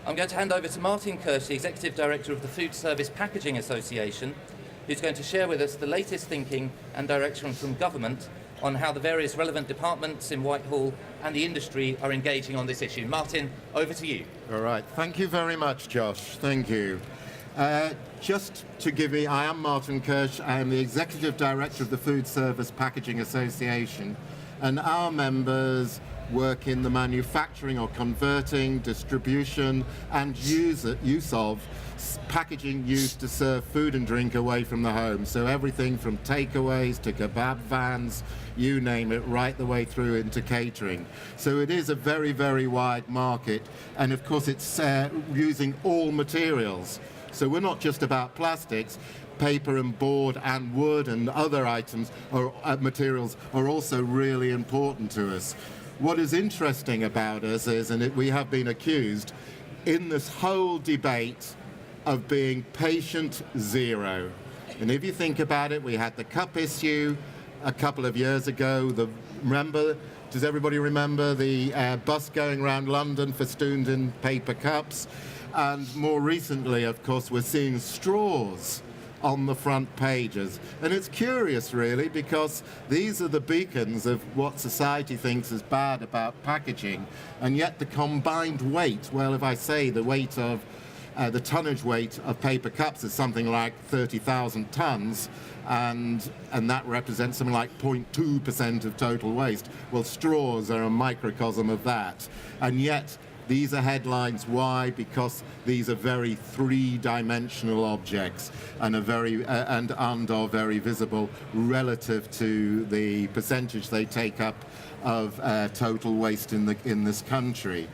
I'm going to hand over to Martin Kirsch, the Executive Director of the Food Service Packaging Association, who's going to share with us the latest thinking and direction from government on how the various relevant departments in Whitehall and the industry are engaging on this issue. Martin, over to you. All right. Thank you very much, Josh. Thank you. Just to give me, I am Martin Kirsch. I am the Executive Director of the Food Service Packaging Association, and our members work in the manufacturing or converting, distribution, and use of packaging used to serve food and drink away from the home. So everything from takeaways to kebab vans, you name it, right the way through into catering. So it is a very, very wide market, and of course it's using all materials. So we're not just about plastics. Paper and board and wood and other items or materials are also really important to us. What is interesting about us is, and we have been accused in this whole debate of being patient zero. And if you think about it, we had the cup issue a couple of years ago. Does everybody remember the bus going around London festooned in paper cups? And more recently, of course, we're seeing straws on the front pages. And it's curious, really, because these are the beacons of what society thinks is bad about packaging, and yet the combined weight, well, if I say the weight of the tonnage weight of paper cups is something like 30,000 tons, and that represents something like 0.2% of total waste. Well, straws are a microcosm of that, and yet these are headlines. Why? Because these are very three-dimensional objects and are very visible relative to the percentage they take up of total waste in this country.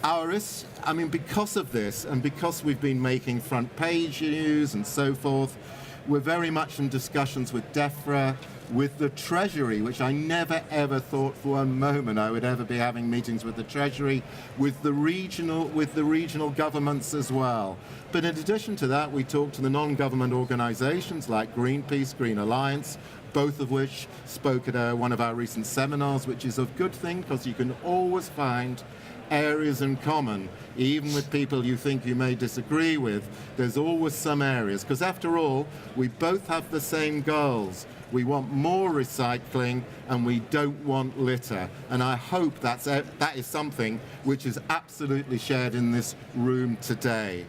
Because of this, and because we've been making front page news and so forth, we're very much in discussions with DEFRA, with the Treasury, which I never ever thought for one moment I would ever be having meetings with the Treasury, with the regional governments as well. But in addition to that, we talk to the non-government organizations like Greenpeace, Green Alliance, both of which spoke at one of our recent seminars, which is a good thing because you can always find areas in common. Even with people you think you may disagree with, there's always some areas, because after all, we both have the same goals. We want more recycling and we don't want litter. And I hope that is something which is absolutely shared in this room today.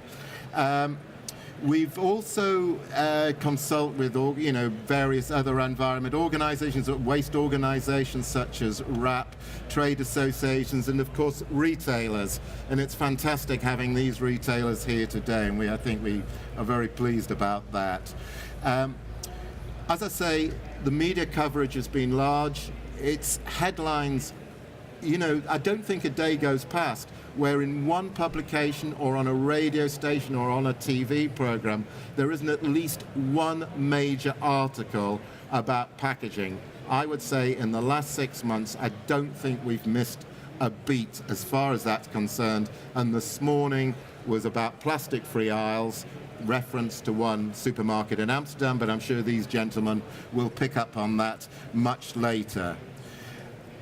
We've also consult with various other environment organizations, waste organizations such as WRAP, trade associations, and of course retailers. And it's fantastic having these retailers here today, and I think we are very pleased about that. As I say, the media coverage has been large. It's headlines. I don't think a day goes past where in one publication or on a radio station or on a TV program, there isn't at least one major article about packaging. I would say in the last 6 months, I don't think we've missed a beat as far as that's concerned. And this morning was about plastic-free aisles, reference to one supermarket in Amsterdam, but I'm sure these gentlemen will pick up on that much later.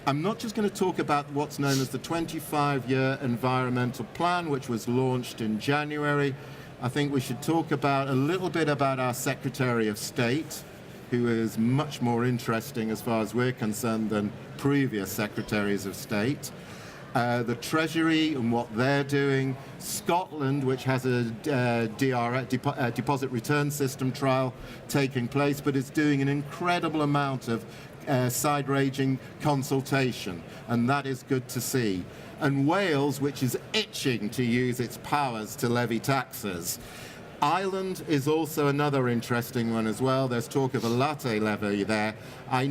I'm not just going to talk about what's known as the 25-year environmental plan, which was launched in January. I think we should talk a little bit about our Secretary of State, who is much more interesting as far as we're concerned than previous Secretaries of State. The Treasury and what they're doing. Scotland, which has a deposit return system trial taking place, but is doing an incredible amount of side-ranging consultation, and that is good to see. And Wales, which is itching to use its powers to levy taxes. Ireland is also another interesting one as well. There's talk of a latte levy there. I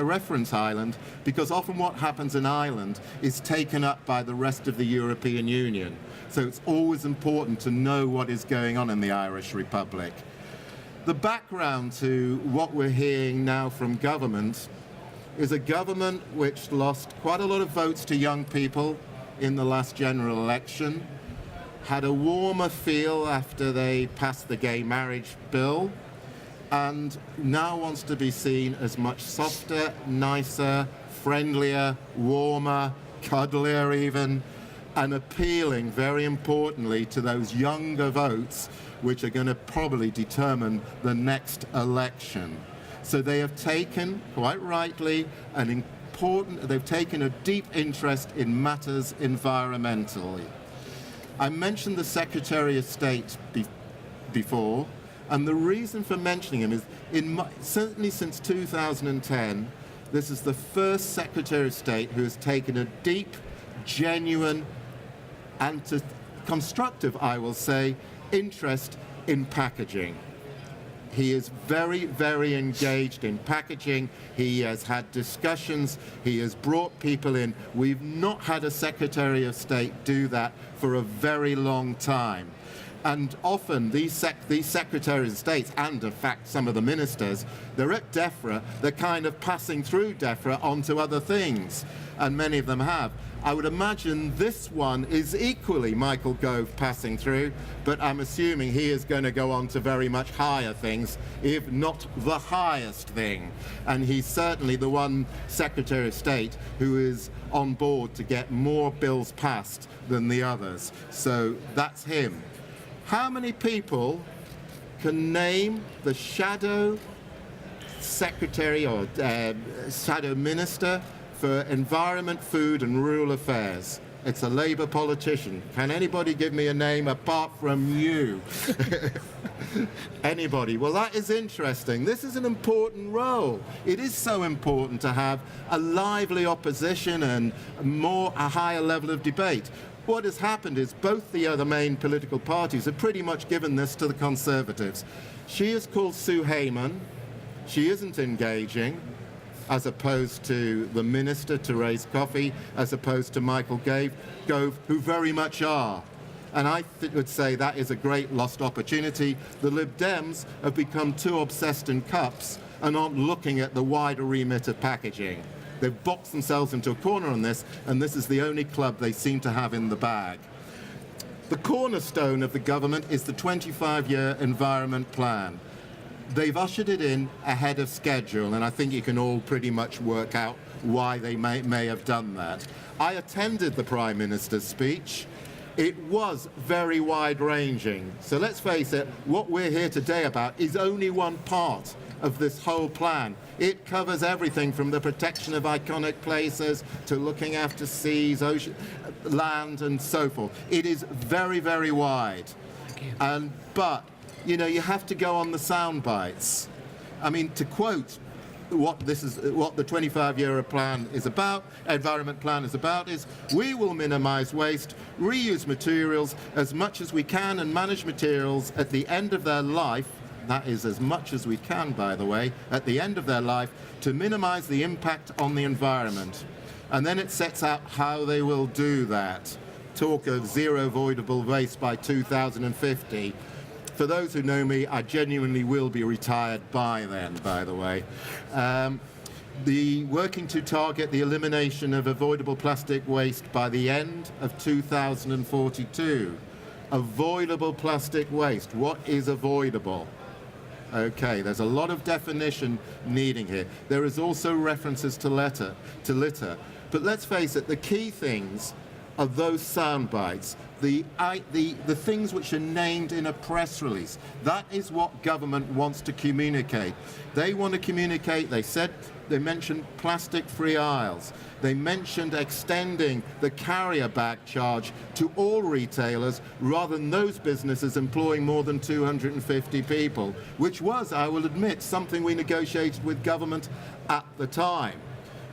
reference Ireland because often what happens in Ireland is taken up by the rest of the European Union. So it's always important to know what is going on in the Irish Republic. The background to what we're hearing now from government is a government which lost quite a lot of votes to young people in the last general election, had a warmer feel after they passed the gay marriage bill, and now wants to be seen as much softer, nicer, friendlier, warmer, cuddlier even, and appealing, very importantly, to those younger votes which are going to probably determine the next election. So they have taken, quite rightly, they've taken a deep interest in matters environmentally. I mentioned the Secretary of State before, and the reason for mentioning him is, certainly since 2010, this is the first Secretary of State who has taken a deep, genuine, and constructive, I will say, interest in packaging. He is very, very engaged in packaging. He has had discussions. He has brought people in. We've not had a Secretary of State do that for a very long time. And often these Secretaries of State, and in fact some of the ministers, they're at DEFRA, they're kind of passing through DEFRA onto other things, and many of them have. I would imagine this one is equally Michael Gove passing through, but I'm assuming he is going to go on to very much higher things, if not the highest thing. And he's certainly the one Secretary of State who is on board to get more bills passed than the others. So that's him. How many people can name the shadow secretary or shadow minister for Environment, Food and Rural Affairs? It's a Labour politician. Can anybody give me a name apart from you? Anybody? Well, that is interesting. This is an important role. It is so important to have a lively opposition and a higher level of debate. What has happened is both the other main political parties have pretty much given this to the Conservatives. She is called Sue Hayman. She isn't engaging, as opposed to the Minister, Therese Coffey, as opposed to Michael Gove, who very much are. And I would say that is a great lost opportunity. The Lib Dems have become too obsessed in cups and aren't looking at the wider remit of packaging. They've boxed themselves into a corner on this, and this is the only club they seem to have in the bag. The cornerstone of the government is the 25-year Environment Plan. They've ushered it in ahead of schedule, and I think you can all pretty much work out why they may have done that. I attended the Prime Minister's speech. It was very wide-ranging. So let's face it, what we're here today about is only one part of this whole plan. It covers everything from the protection of iconic places to looking after seas, ocean, land, and so forth. It is very, very wide. But you have to go on the sound bites. I mean, to quote what the 25-year plan is about, Environment Plan is about, is we will minimize waste, reuse materials as much as we can, and manage materials at the end of their life. That is as much as we can, by the way, at the end of their life, to minimize the impact on the environment. And then it sets out how they will do that. Talk of zero avoidable waste by 2050. For those who know me, I genuinely will be retired by then, by the way. The working to target the elimination of avoidable plastic waste by the end of 2042. Avoidable plastic waste. What is avoidable? Okay, there's a lot of definition needing here. There is also references to litter. But let's face it, the key things are those sound bites, the things which are named in a press release. That is what government wants to communicate. They want to communicate, they mentioned plastic-free aisles. They mentioned extending the carrier bag charge to all retailers rather than those businesses employing more than 250 people, which was, I will admit, something we negotiated with government at the time.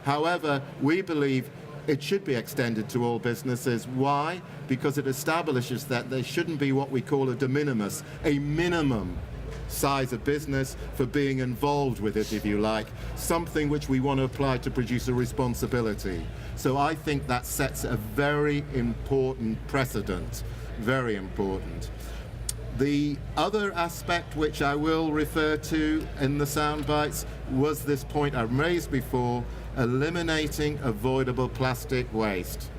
However, we believe it should be extended to all businesses. Why? Because it establishes that there shouldn't be what we call a de minimis, a minimum size of business for being involved with it, if you like, something which we want to apply to produce a responsibility. So I think that sets a very important precedent, very important. The other aspect which I will refer to in the sound bites was this point I raised before, eliminating avoidable plastic waste.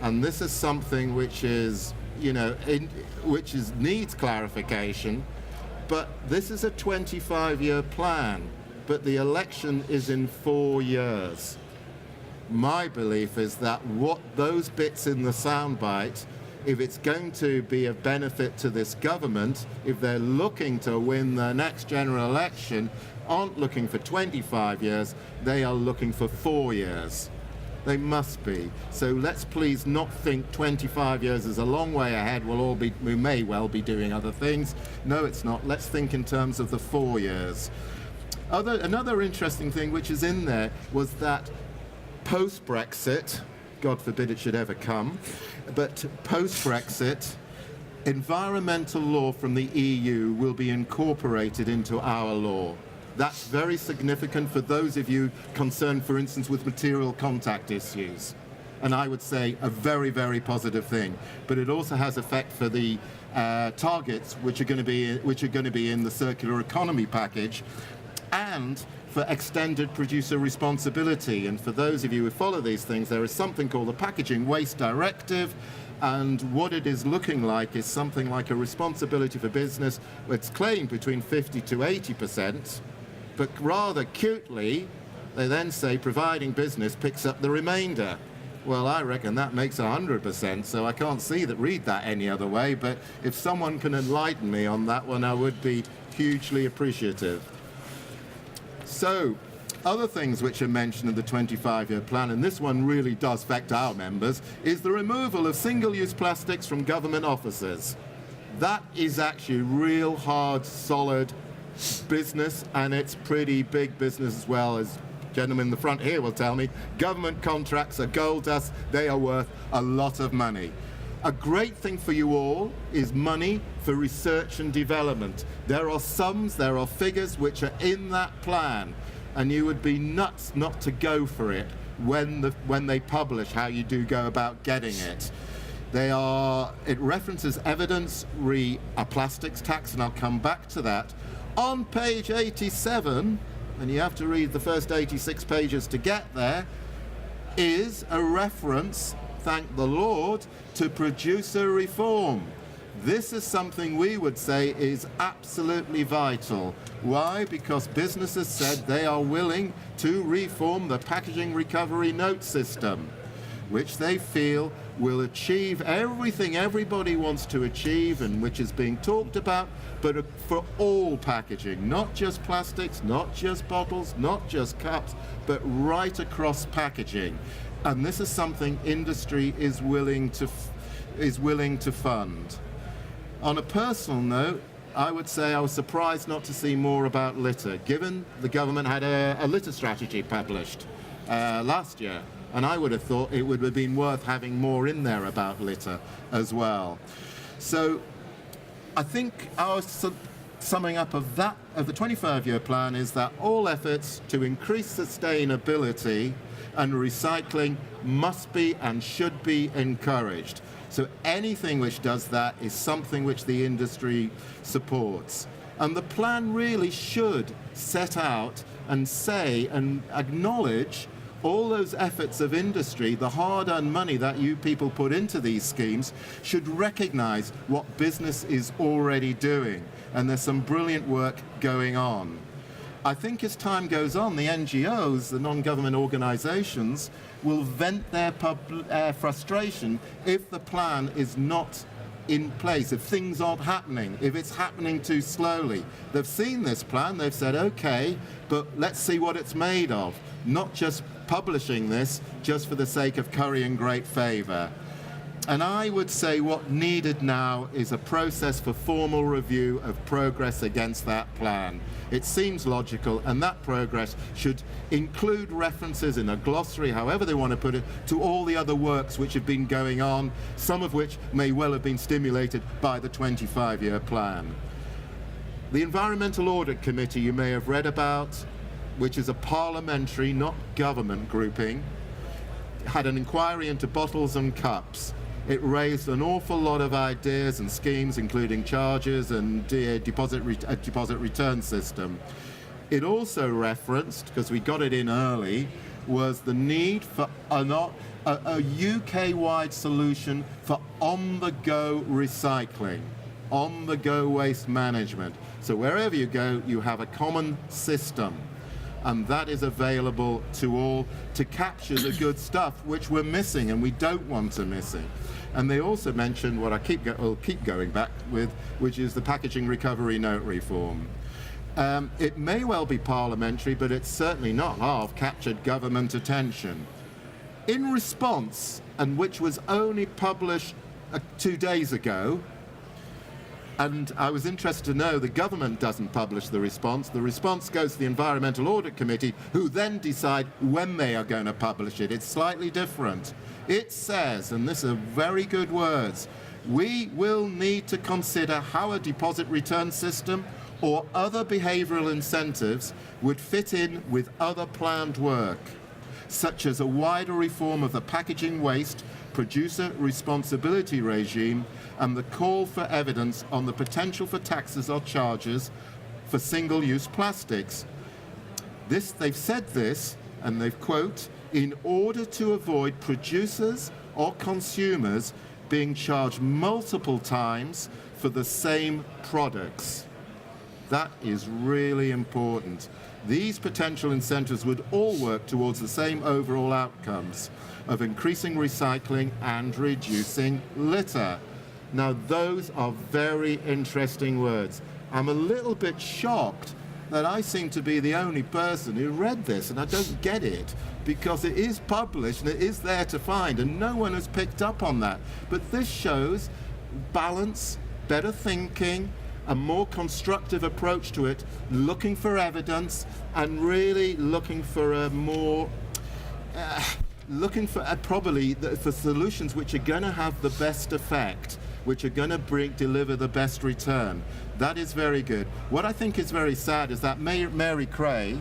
And this is something which is, needs clarification. But this is a 25-year plan, but the election is in 4 years. My belief is that what those bits in the soundbite, if it's going to be of benefit to this government, if they're looking to win the next general election, aren't looking for 25 years, they are looking for 4 years. They must be. So let's please not think 25 years is a long way ahead. We may well be doing other things. No, it's not. Let's think in terms of the 4 years. Another interesting thing which is in there was that post-Brexit, God forbid it should ever come, but post-Brexit, environmental law from the EU will be incorporated into our law. That's very significant for those of you concerned, for instance, with material contact issues. And I would say a very, very positive thing. But it also has effect for the targets which are going to be in the circular economy package, and for extended producer responsibility. And for those of you who follow these things, there is something called the Packaging Waste Directive, and what it is looking like is something like a responsibility for business. It's claimed between 50 to 80%, but rather cutely, they then say providing business picks up the remainder. Well, I reckon that makes 100%, so I can't read that any other way, but if someone can enlighten me on that one, I would be hugely appreciative. So, other things which are mentioned in the 25-year plan, and this one really does affect our members, is the removal of single-use plastics from government offices. That is actually real hard, solid business, and it's pretty big business as well, as gentlemen in the front here will tell me. Government contracts are gold dust. They are worth a lot of money. A great thing for you all is money for research and development. There are sums, there are figures which are in that plan, and you would be nuts not to go for it when they publish how you do go about getting it. It references evidence re a plastics tax, and I'll come back to that. On page 87, and you have to read the first 86 pages to get there, is a reference, thank the Lord, to producer reform. This is something we would say is absolutely vital. Why? Because businesses said they are willing to reform the packaging recovery note system, which they feel will achieve everything everybody wants to achieve and which is being talked about, but for all packaging, not just plastics, not just bottles, not just cups, but right across packaging. And this is something industry is willing to fund. On a personal note, I would say I was surprised not to see more about litter, given the government had a litter strategy published last year. And I would have thought it would have been worth having more in there about litter as well. So I think our summing up of the 25-year plan is that all efforts to increase sustainability and recycling must be and should be encouraged. So anything which does that is something which the industry supports. And the plan really should set out and say and acknowledge all those efforts of industry, the hard-earned money that you people put into these schemes, should recognize what business is already doing. And there's some brilliant work going on. I think as time goes on, the NGOs, the non-government organizations, will vent their frustration if the plan is not in place, if things aren't happening, if it's happening too slowly. They've seen this plan, they've said, okay, but let's see what it's made of, not just publishing this just for the sake of currying great favor. And I would say what needed now is a process for formal review of progress against that plan. It seems logical, and that progress should include references in a glossary, however they want to put it, to all the other works which have been going on, some of which may well have been stimulated by the 25-year plan. The Environmental Audit Committee you may have read about, which is a parliamentary, not government grouping, had an inquiry into bottles and cups. It raised an awful lot of ideas and schemes, including charges and a deposit return system. It also referenced, because we got it in early, was the need for a UK-wide solution for on-the-go recycling, on-the-go waste management. So wherever you go, you have a common system. and that is available to all to capture the good stuff which we're missing and we don't want to missing. And they also mentioned what I will keep going back with, which is the packaging recovery note reform. It may well be parliamentary, but it's certainly not half captured government attention. In response, and which was only published 2 days ago, and I was interested to know the government doesn't publish the response. The response goes to the Environmental Audit Committee, who then decide when they are going to publish it. It's slightly different. It says, and these are very good words, we will need to consider how a deposit return system or other behavioural incentives would fit in with other planned work, such as a wider reform of the packaging waste producer responsibility regime and the call for evidence on the potential for taxes or charges for single-use plastics. They've said this, and they've quote, in order to avoid producers or consumers being charged multiple times for the same products. That is really important. These potential incentives would all work towards the same overall outcomes of increasing recycling and reducing litter. Now, those are very interesting words. I'm a little bit shocked that I seem to be the only person who read this, and I don't get it, because it is published and it is there to find, and no one has picked up on that. But this shows balance, better thinking, a more constructive approach to it, looking for evidence and really looking for a more for solutions which are going to have the best effect, which are going to deliver the best return. That is very good. What I think is very sad is that Mary Cray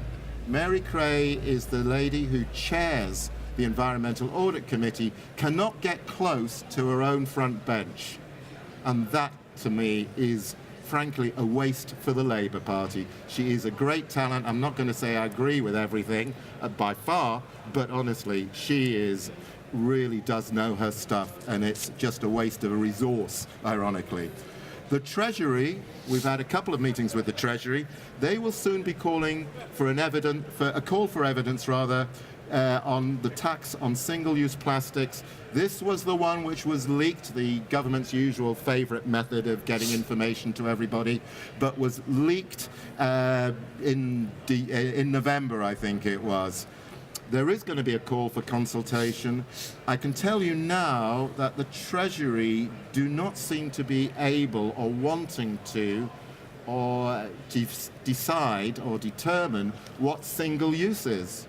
is the lady who chairs the Environmental Audit Committee, cannot get close to her own front bench. And that, to me, is frankly a waste for the Labour Party. She is a great talent. I'm not going to say I agree with everything by far, but honestly, she really does know her stuff, and it's just a waste of a resource, ironically. The Treasury, we've had a couple of meetings with the Treasury. They will soon be calling for a call for evidence on the tax on single-use plastics. This was the one which was leaked, the government's usual favourite method of getting information to everybody, but was leaked in November, I think it was. There is going to be a call for consultation. I can tell you now that the Treasury do not seem to be able or wanting to or decide or determine what single use is.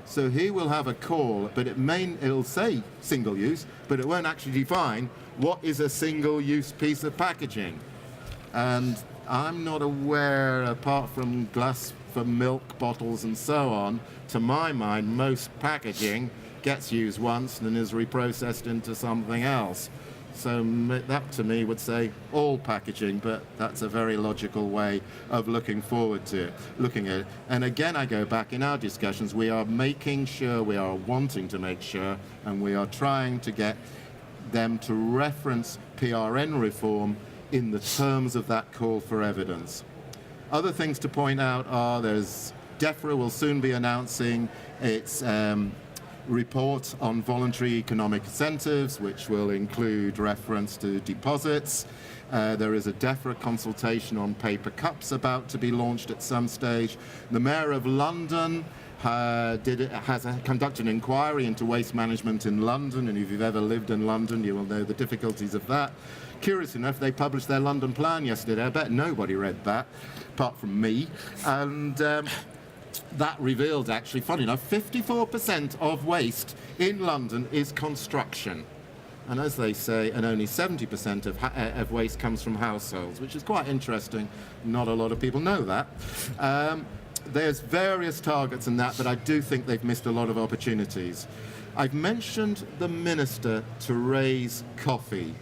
So he will have a call, but it'll say single use, but it won't actually define what is a single-use piece of packaging. And I'm not aware, apart from glass for milk bottles and so on, to my mind, most packaging gets used once and is reprocessed into something else. So that to me would say all packaging, but that's a very logical way of looking at it. And again, I go back in our discussions, we are making sure, we are wanting to make sure, and we are trying to get them to reference PRN reform in the terms of that call for evidence. Other things to point out are DEFRA will soon be announcing its report on voluntary economic incentives, which will include reference to deposits. There is a DEFRA consultation on paper cups about to be launched at some stage. The Mayor of London has conducted an inquiry into waste management in London, and if you've ever lived in London, you will know the difficulties of that. Curious enough, they published their London plan yesterday. I bet nobody read that, apart from me. And that revealed, actually, funny enough, 54% of waste in London is construction. And as they say, and only 70% of waste comes from households, which is quite interesting. Not a lot of people know that. There's various targets in that, but I do think they've missed a lot of opportunities. I've mentioned the Minister Therese Coffey.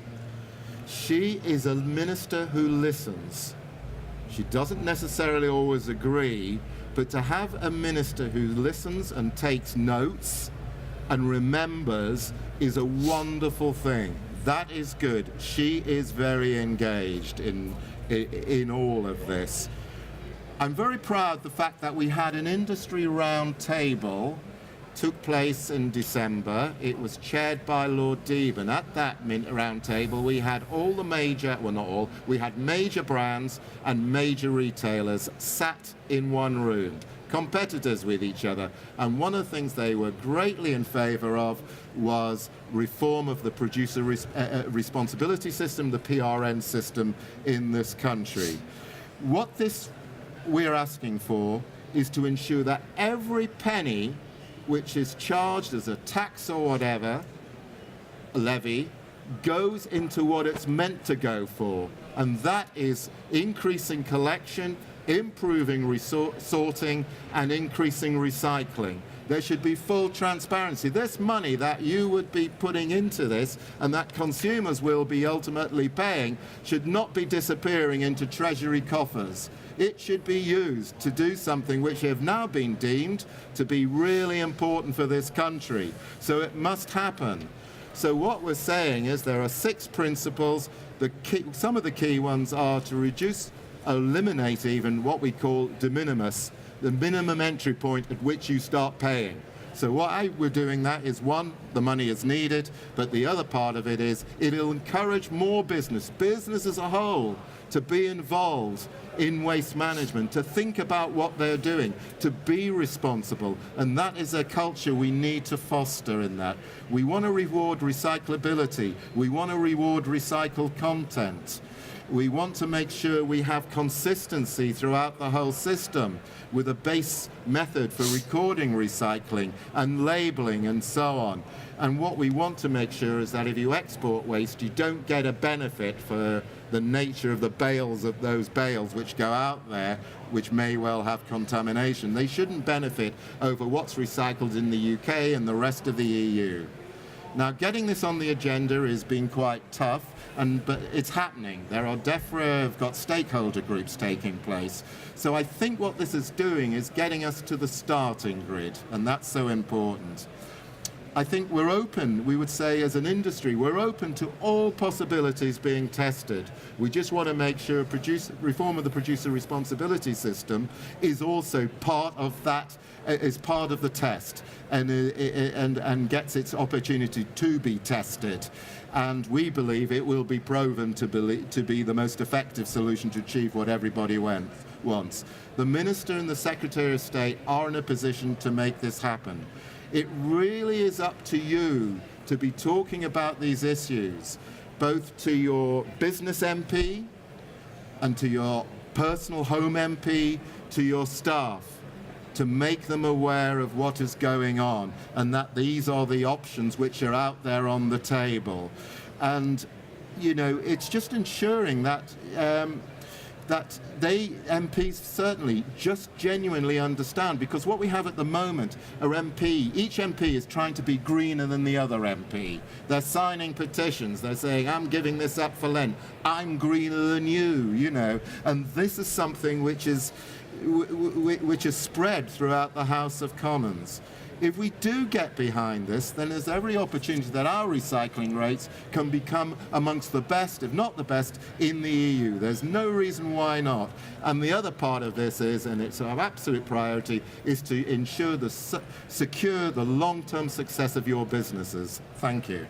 She is a minister who listens. She doesn't necessarily always agree, but to have a minister who listens and takes notes and remembers is a wonderful thing. That is good. She is very engaged in all of this. I'm very proud the fact that we had an industry round table took place in December. It was chaired by Lord Deben. At that round table, we had all the major, well, not all, we had major brands and major retailers sat in one room, competitors with each other. And one of the things they were greatly in favor of was reform of the producer responsibility system, the PRN system in this country. What we're asking for is to ensure that every penny which is charged as a tax or whatever, levy, goes into what it's meant to go for. And that is increasing collection, improving sorting, and increasing recycling. There should be full transparency. This money that you would be putting into this and that consumers will be ultimately paying should not be disappearing into treasury coffers. It should be used to do something which have now been deemed to be really important for this country. So it must happen. So what we're saying is there are 6 principles. Some of the key ones are to eliminate even what we call de minimis, the minimum entry point at which you start paying. So we're doing that is, one, the money is needed, but the other part of it is it'll encourage more business as a whole, to be involved in waste management, to think about what they're doing, to be responsible. And that is a culture we need to foster in that. We want to reward recyclability. We want to reward recycled content. We want to make sure we have consistency throughout the whole system with a base method for recording recycling and labeling and so on. And what we want to make sure is that if you export waste, you don't get a benefit for the nature of the bales of those bales which go out there, which may well have contamination. They shouldn't benefit over what's recycled in the UK and the rest of the EU. Now, getting this on the agenda has been quite tough, but it's happening. DEFRA have got stakeholder groups taking place. So I think what this is doing is getting us to the starting grid, and that's so important. I think we're open, we would say as an industry, we're open to all possibilities being tested. We just want to make sure reform of the producer responsibility system is also part of that, is part of the test and gets its opportunity to be tested. And we believe it will be proven to be the most effective solution to achieve what everybody wants. The Minister and the Secretary of State are in a position to make this happen. It really is up to you to be talking about these issues, both to your business MP and to your personal home MP, to your staff, to make them aware of what is going on and that these are the options which are out there on the table. And, it's just ensuring that that MPs certainly just genuinely understand, because what we have at the moment are each MP is trying to be greener than the other MP. They're signing petitions, they're saying, I'm giving this up for Lent, I'm greener than you, and this is something which is spread throughout the House of Commons. If we do get behind this, then there's every opportunity that our recycling rates can become amongst the best, if not the best, in the EU. There's no reason why not. And the other part of this is, and it's our absolute priority, is to ensure secure the long-term success of your businesses. Thank you.